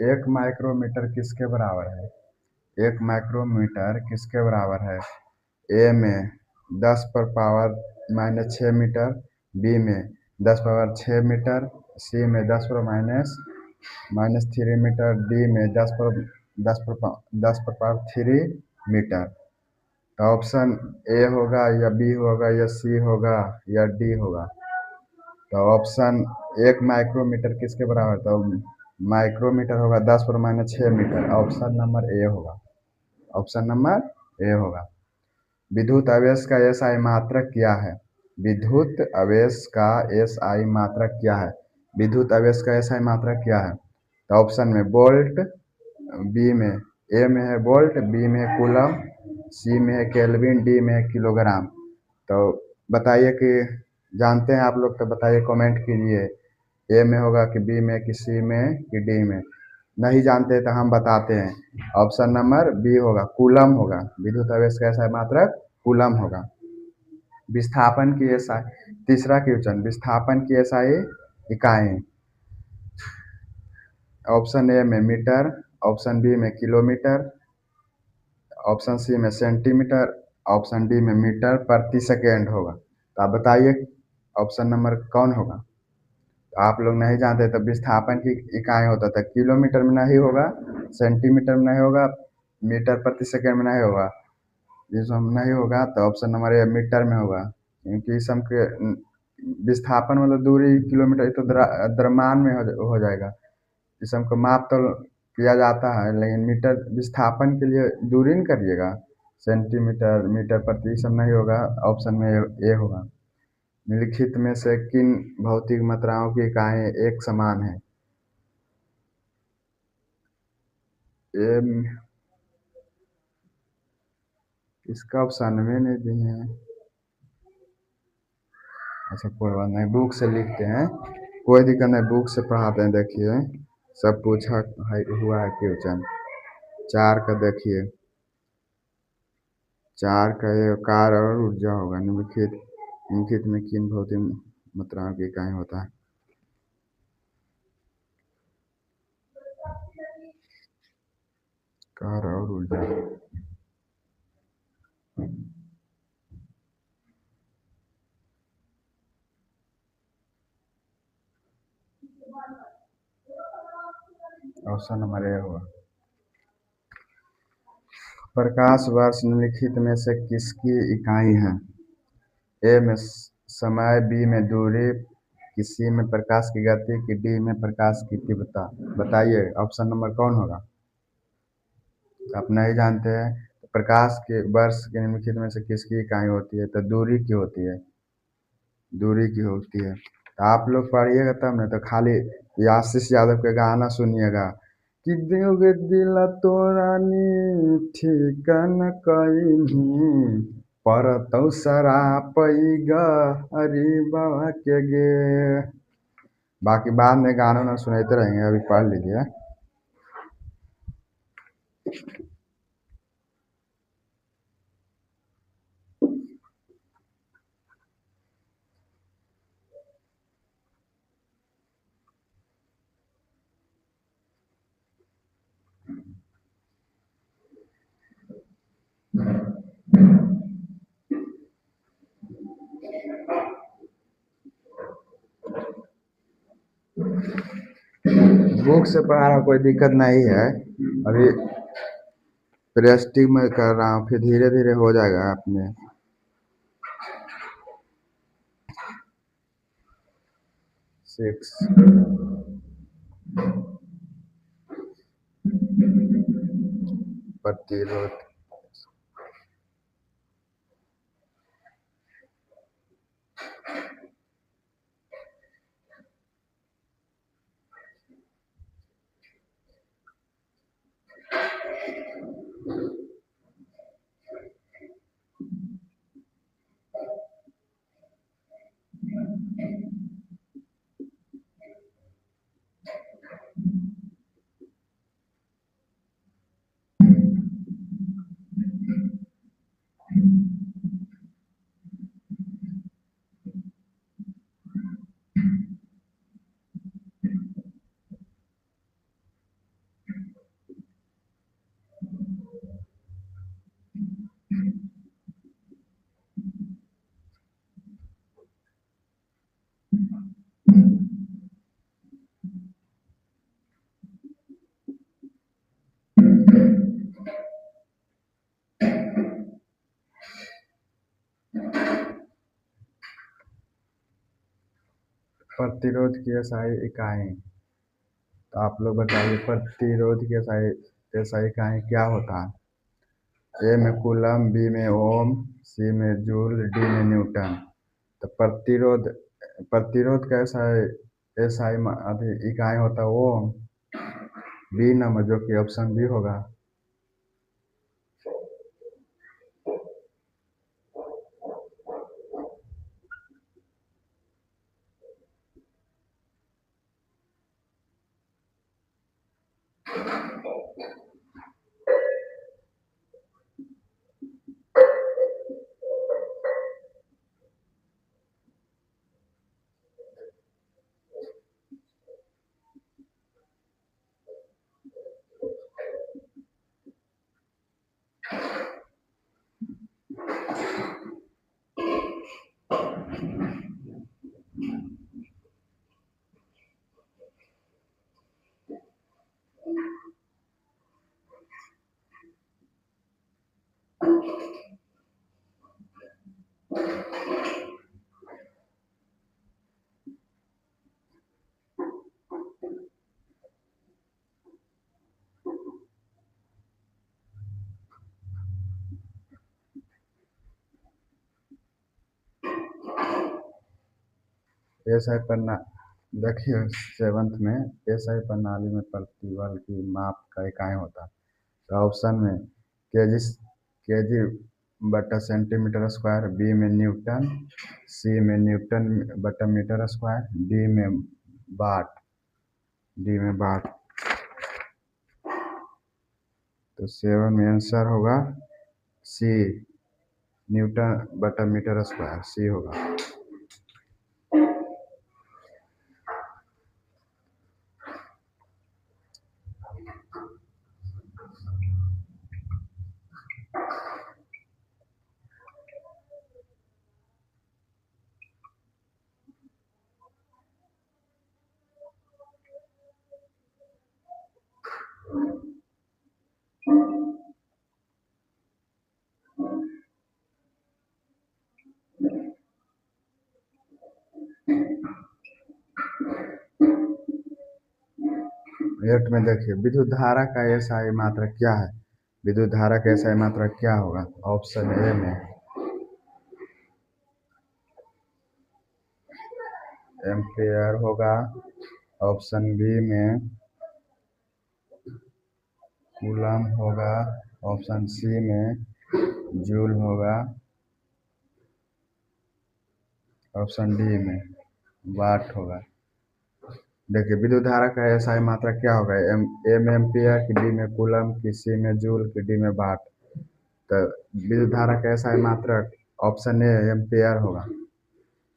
एक माइक्रोमीटर किसके बराबर है? एक माइक्रोमीटर किसके बराबर है? ए में 10 पर पावर -6 मीटर, बी में 10 पावर 6 मीटर, सी में 10 पर -3 मीटर, डी में 10 पर पावर 3 मीटर। तो ऑप्शन ए होगा या बी होगा या सी होगा या डी होगा? तो ऑप्शन एक माइक्रोमीटर किसके बराबर? तो माइक्रोमीटर होगा 10 पर -6 मीटर। ऑप्शन नंबर ए होगा। ऑप्शन नंबर ए होगा। विद्युत आवेश का एसआई मात्रक क्या है? विद्युत आवेश का एसआई मात्रक क्या है? विद्युत आवेश का एसआई मात्रक क्या है? तो ऑप्शन में वोल्ट, बी में ए में है वोल्ट, बी में है कूलम, सी में है केल्विन, डी में है किलोग्राम। तो बताइए कि जानते हैं आप लोग तो बताइए, कमेंट कीजिए। ए में होगा कि बी में कि सी में कि डी में? नहीं जानते तो हम बताते हैं। ऑप्शन नंबर बी होगा, कूलम होगा। विद्युत आवेश का एसआई मात्रक कूलम होगा। विस्थापन की एसआई, तीसरा क्वेश्चन, विस्थापन की एसआई इकाई। ऑप्शन ए में मीटर, ऑप्शन बी में किलोमीटर, ऑप्शन सी में सेंटीमीटर, ऑप्शन डी में मीटर प्रति सेकेंड होगा। तो आप बताइए ऑप्शन नंबर कौन होगा? तो आप लोग नहीं जानते तो विस्थापन की इकाई होता था, किलोमीटर में नहीं होगा, सेंटीमीटर में नहीं होगा, मीटर प्रति सेकेंड में नहीं होगा। ये सब नहीं होगा तो ऑप्शन नंबर ए मीटर में होगा, क्योंकि इस सब के विस्थापन मतलब दूरी किलोमीटर, तो द्रव्यमान में हो जाएगा। इस सब को माप तो किया जाता है, लेकिन मीटर विस्थापन के लिए दूरी नहीं करिएगा। सेंटीमीटर, मीटर प्रति, ये सब नहीं होगा। ऑप्शन में ए होगा। निम्नलिखित में से किन भौतिक मात्राओं की इकाई एक समान है? ए, इसका ऑप्शन में नहीं दिए हैं। अच्छा कोई बात नहीं, बुक से लिखते हैं, कोई दिक्कत नहीं, बुक से पढ़ाते हैं। देखिए सब पूछा हुआ है क्वेश्चन। 4 का देखिए, 4 का ये कार्य और ऊर्जा होगा। निम्नलिखित निम्नलिखित में किन भौतिक मात्राओं की इकाई होता है? कार्य और ऊर्जा। ऑप्शन नंबर ए होगा। प्रकाश वर्ष निम्नलिखित में से किसकी इकाई है? ए में समय, बी में दूरी, कि सी में प्रकाश की गति, कि डी में प्रकाश की तीव्रता? बताइए ऑप्शन नंबर कौन होगा? आप नहीं जानते हैं तो प्रकाश के वर्ष के निम्नलिखित में से किसकी इकाई होती है? तो दूरी की होती है, दूरी की होती है। तो आप लोग पढ़िएगा तब नहीं तो खाली आशीष यादव के गाना सुनिएगा कि दोगे दिल तोरानी ठीक न कहीं पर तो सरापई गरीबा के गे। बाकी बाद में गाना ना सुनते रहेंगे, अभी पढ़ लीजिए। बुक से पढ़ा रहा, कोई दिक्कत नहीं है। अभी प्रैक्टिस में कर रहा हूँ, फिर धीरे धीरे हो जाएगा अपने। 6 प्रतिरोध। प्रतिरोध की एसआई इकाई। तो आप लोग बताइए प्रतिरोध की एसआई एसआई इकाई क्या होता है। ए में कूलम, बी में ओम, सी में जूल, डी में न्यूटन। तो प्रतिरोध प्रतिरोध का एसआई इकाई होता है ओम। बी नंबर जो कि ऑप्शन बी होगा। एसआई प्रणाली देखिए, सेवंथ में एसआई प्रणाली में प्रतिबल की माप का इकाई होता है। तो ऑप्शन में केजी बटा सेंटीमीटर स्क्वायर, बी में न्यूटन, सी में न्यूटन बटा मीटर स्क्वायर, वाट डी में वाट। तो सेवन में आंसर होगा सी, न्यूटन बटा मीटर स्क्वायर, सी होगा। एट में देखिए, विद्युत धारा का एसआई मात्रक क्या है। विद्युत धारा का एसआई मात्रक क्या होगा। ऑप्शन ए में एम्पियर होगा, ऑप्शन बी में कूलम होगा, ऑप्शन सी में जूल होगा, ऑप्शन डी में वाट होगा। देखिए, विद्युत धारा का एसआई मात्रा क्या होगा। ए में एम्पियर, की डी में कूलम, की सी में जूल, की डी में वाट। तो विद्युत धारा का एसआई मात्रक ऑप्शन ए एम्पियर होगा,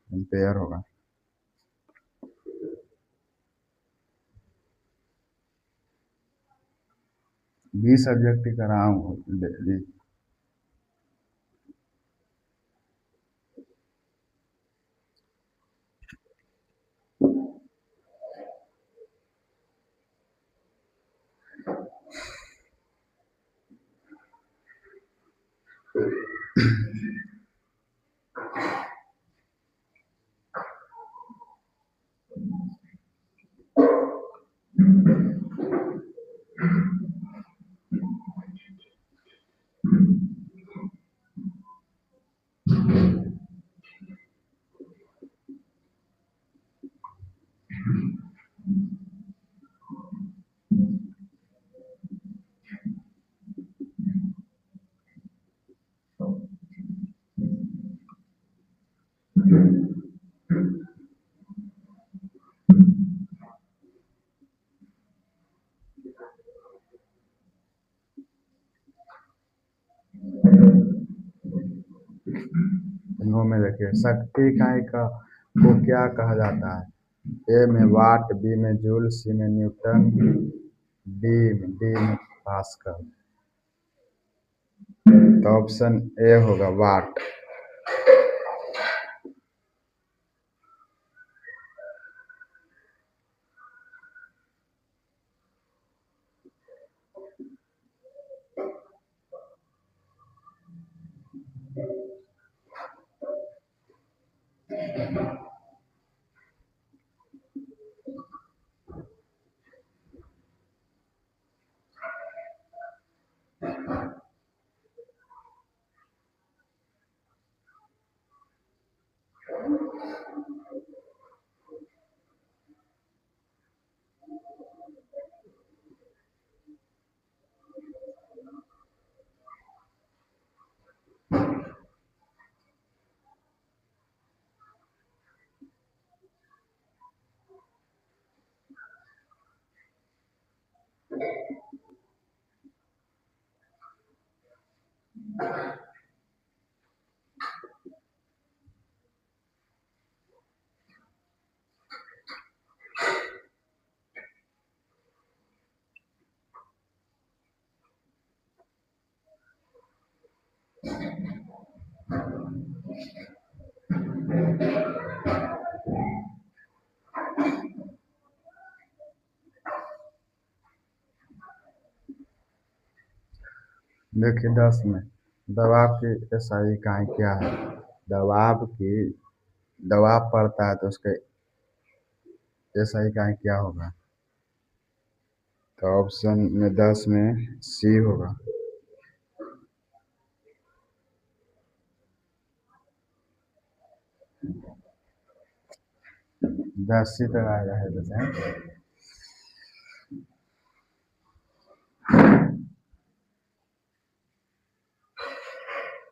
एम्पियर होगा। 20 सब्जेक्ट कर रहा हूँ डेली। इनों में देखिए, शक्ति इकाई का को क्या कहा जाता है। ए में वाट, बी में जूल, सी में न्यूटन, डी में पास्कल। तो ऑप्शन ए होगा वाट। देखिए 10 में दबाव की एसआई इकाई क्या है? दबाव की दबाव पड़ता है तो उसके एसआई इकाई क्या होगा? तो ऑप्शन में 10 में सी होगा। 10 सी तक आया है जैसे